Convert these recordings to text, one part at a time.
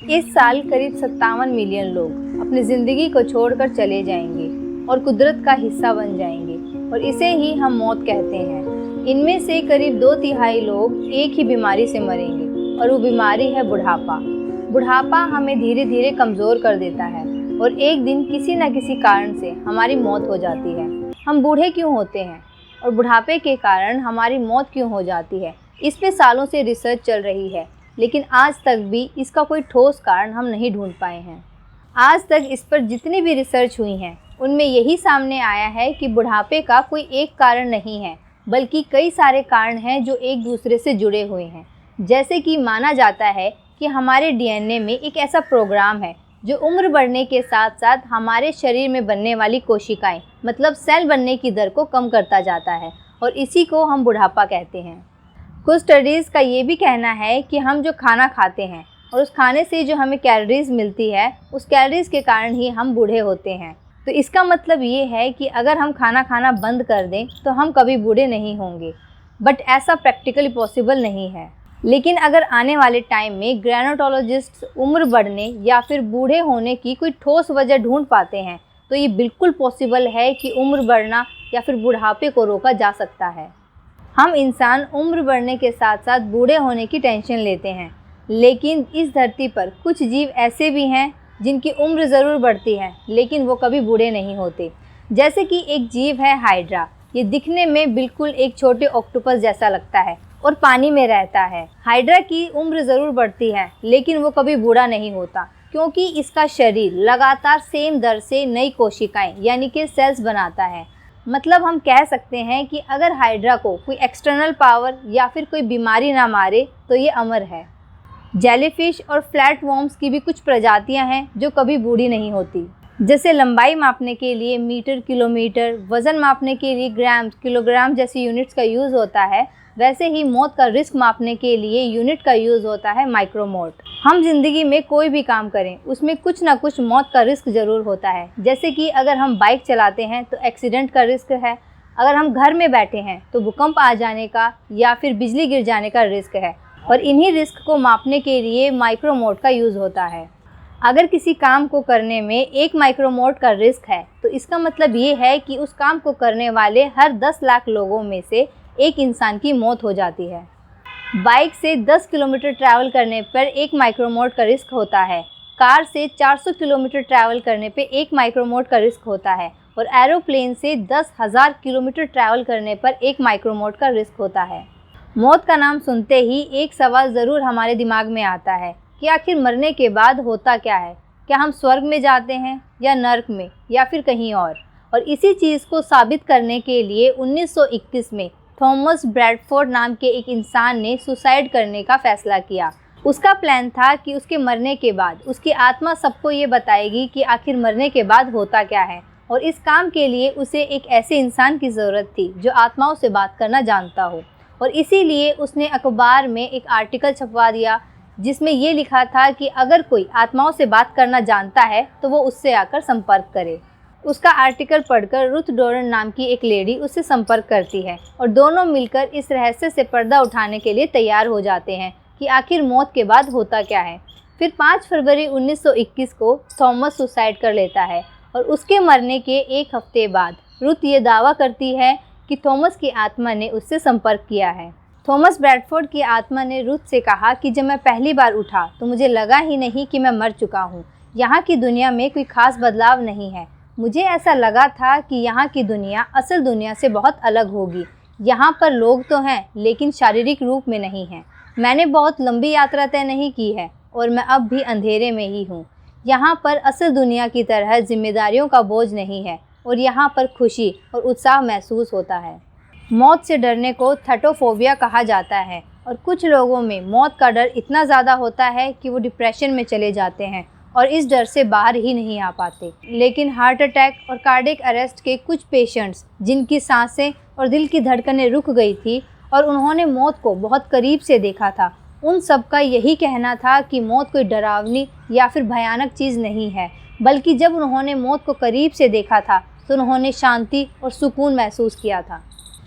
इस साल करीब 57 मिलियन लोग अपनी ज़िंदगी को छोड़कर चले जाएंगे और कुदरत का हिस्सा बन जाएंगे और इसे ही हम मौत कहते हैं। इनमें से करीब 2/3 लोग एक ही बीमारी से मरेंगे और वो बीमारी है बुढ़ापा। बुढ़ापा हमें धीरे धीरे कमज़ोर कर देता है और एक दिन किसी न किसी कारण से हमारी मौत हो जाती है। हम बूढ़े क्यों होते हैं और बुढ़ापे के कारण हमारी मौत क्यों हो जाती है, इस पे सालों से रिसर्च चल रही है, लेकिन आज तक भी इसका कोई ठोस कारण हम नहीं ढूंढ पाए हैं। आज तक इस पर जितनी भी रिसर्च हुई हैं उनमें यही सामने आया है कि बुढ़ापे का कोई एक कारण नहीं है, बल्कि कई सारे कारण हैं जो एक दूसरे से जुड़े हुए हैं। जैसे कि माना जाता है कि हमारे डीएनए में एक ऐसा प्रोग्राम है जो उम्र बढ़ने के साथ साथ हमारे शरीर में बनने वाली कोशिकाएं मतलब सेल बनने की दर को कम करता जाता है और इसी को हम बुढ़ापा कहते हैं। कुछ स्टडीज़ का ये भी कहना है कि हम जो खाना खाते हैं और उस खाने से जो हमें कैलोरीज मिलती है उस कैलोरीज के कारण ही हम बूढ़े होते हैं। तो इसका मतलब ये है कि अगर हम खाना खाना बंद कर दें तो हम कभी बूढ़े नहीं होंगे, बट ऐसा प्रैक्टिकली पॉसिबल नहीं है। लेकिन अगर आने वाले टाइम में ग्रैनोटोलॉजिस्ट उम्र बढ़ने या फिर बूढ़े होने की कोई ठोस वजह ढूंढ पाते हैं तो ये बिल्कुल पॉसिबल है कि उम्र बढ़ना या फिर बुढ़ापे को रोका जा सकता है। हम इंसान उम्र बढ़ने के साथ साथ बूढ़े होने की टेंशन लेते हैं, लेकिन इस धरती पर कुछ जीव ऐसे भी हैं जिनकी उम्र ज़रूर बढ़ती है लेकिन वो कभी बूढ़े नहीं होते। जैसे कि एक जीव है हाइड्रा। ये दिखने में बिल्कुल एक छोटे ऑक्टोपस जैसा लगता है और पानी में रहता है। हाइड्रा की उम्र ज़रूर बढ़ती है लेकिन वो कभी बूढ़ा नहीं होता, क्योंकि इसका शरीर लगातार सेम दर से नई कोशिकाएं यानी कि सेल्स बनाता है। मतलब हम कह सकते हैं कि अगर हाइड्रा को कोई एक्सटर्नल पावर या फिर कोई बीमारी ना मारे तो ये अमर है। जेलीफिश और फ्लैटवर्म्स की भी कुछ प्रजातियां हैं जो कभी बूढ़ी नहीं होती। जैसे लंबाई मापने के लिए मीटर, किलोमीटर, वज़न मापने के लिए ग्राम, किलोग्राम जैसी यूनिट्स का यूज़ होता है, वैसे ही मौत का रिस्क मापने के लिए यूनिट का यूज़ होता है माइक्रोमोट। हम जिंदगी में कोई भी काम करें उसमें कुछ ना कुछ मौत का रिस्क ज़रूर होता है। जैसे कि अगर हम बाइक चलाते हैं तो एक्सीडेंट का रिस्क है, अगर हम घर में बैठे हैं तो भूकंप आ जाने का या फिर बिजली गिर जाने का रिस्क है, और इन्हीं रिस्क को मापने के लिए माइक्रोमोट का यूज़ होता है। अगर किसी काम को करने में 1 माइक्रोमोट का रिस्क है तो इसका मतलब ये है कि उस काम को करने वाले हर 10 लाख लोगों में से एक इंसान की मौत हो जाती है। बाइक से 10 किलोमीटर ट्रैवल करने पर 1 माइक्रोमोट का रिस्क होता है। कार से 400 किलोमीटर ट्रैवल करने पे 1 माइक्रोमोट का रिस्क होता है और एरोप्लेन से 10,000 किलोमीटर ट्रैवल करने पर 1 माइक्रोमोट का रिस्क होता है। मौत का नाम सुनते ही एक सवाल ज़रूर हमारे दिमाग में आता है कि आखिर मरने के बाद होता क्या है? क्या हम स्वर्ग में जाते हैं या नर्क में या फिर कहीं और इसी चीज़ को साबित करने के लिए 1921 में थॉमस ब्रैडफोर्ड नाम के एक इंसान ने सुसाइड करने का फ़ैसला किया। उसका प्लान था कि उसके मरने के बाद उसकी आत्मा सबको ये बताएगी कि आखिर मरने के बाद होता क्या है, और इस काम के लिए उसे एक ऐसे इंसान की ज़रूरत थी जो आत्माओं से बात करना जानता हो। और इसीलिए उसने अखबार में एक आर्टिकल छपवा दिया जिसमें ये लिखा था कि अगर कोई आत्माओं से बात करना जानता है तो वो उससे आकर संपर्क करे। उसका आर्टिकल पढ़कर रुथ डोरन नाम की एक लेडी उससे संपर्क करती है और दोनों मिलकर इस रहस्य से पर्दा उठाने के लिए तैयार हो जाते हैं कि आखिर मौत के बाद होता क्या है। फिर 5 फरवरी 1921 को थॉमस सुसाइड कर लेता है और उसके मरने के एक हफ्ते बाद रुथ ये दावा करती है कि थॉमस की आत्मा ने उससे संपर्क किया है। थॉमस ब्रैडफोर्ड की आत्मा ने रुथ से कहा कि जब मैं पहली बार उठा तो मुझे लगा ही नहीं कि मैं मर चुका हूँ। यहाँ की दुनिया में कोई खास बदलाव नहीं है। मुझे ऐसा लगा था कि यहाँ की दुनिया असल दुनिया से बहुत अलग होगी। यहाँ पर लोग तो हैं लेकिन शारीरिक रूप में नहीं हैं। मैंने बहुत लंबी यात्रा तय नहीं की है और मैं अब भी अंधेरे में ही हूँ। यहाँ पर असल दुनिया की तरह जिम्मेदारियों का बोझ नहीं है और यहाँ पर खुशी और उत्साह महसूस होता है। मौत से डरने को थैटोफोबिया कहा जाता है और कुछ लोगों में मौत का डर इतना ज़्यादा होता है कि वो डिप्रेशन में चले जाते हैं और इस डर से बाहर ही नहीं आ पाते। लेकिन हार्ट अटैक और कार्डियक अरेस्ट के कुछ पेशेंट्स जिनकी सांसें और दिल की धड़कनें रुक गई थी और उन्होंने मौत को बहुत करीब से देखा था, उन सब का यही कहना था कि मौत कोई डरावनी या फिर भयानक चीज़ नहीं है, बल्कि जब उन्होंने मौत को करीब से देखा था तो उन्होंने शांति और सुकून महसूस किया था।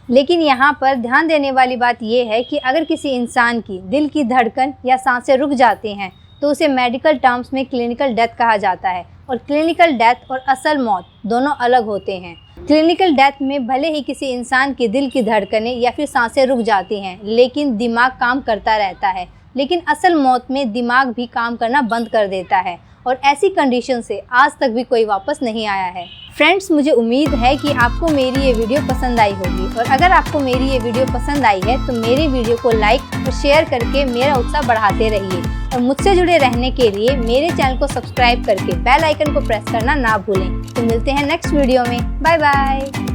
लेकिन यहाँ पर ध्यान देने वाली बात यह है कि अगर किसी इंसान की दिल की धड़कन या सांसें रुक जाती हैं तो उसे मेडिकल टर्म्स में क्लिनिकल डेथ कहा जाता है। और क्लिनिकल डेथ और असल मौत दोनों अलग होते हैं। क्लिनिकल डेथ में भले ही किसी इंसान के दिल की धड़कनें या फिर सांसें रुक जाती हैं, लेकिन दिमाग काम करता रहता है। लेकिन असल मौत में दिमाग भी काम करना बंद कर देता है और ऐसी कंडीशन से आज तक भी कोई वापस नहीं आया है। फ्रेंड्स, मुझे उम्मीद है कि आपको मेरी ये वीडियो पसंद आई होगी, और अगर आपको मेरी ये वीडियो पसंद आई है तो मेरी वीडियो को लाइक और शेयर करके मेरा उत्साह बढ़ाते रहिए। और मुझसे जुड़े रहने के लिए मेरे चैनल को सब्सक्राइब करके बेल आइकन को प्रेस करना ना भूलें। तो मिलते हैं नेक्स्ट वीडियो में। Bye bye.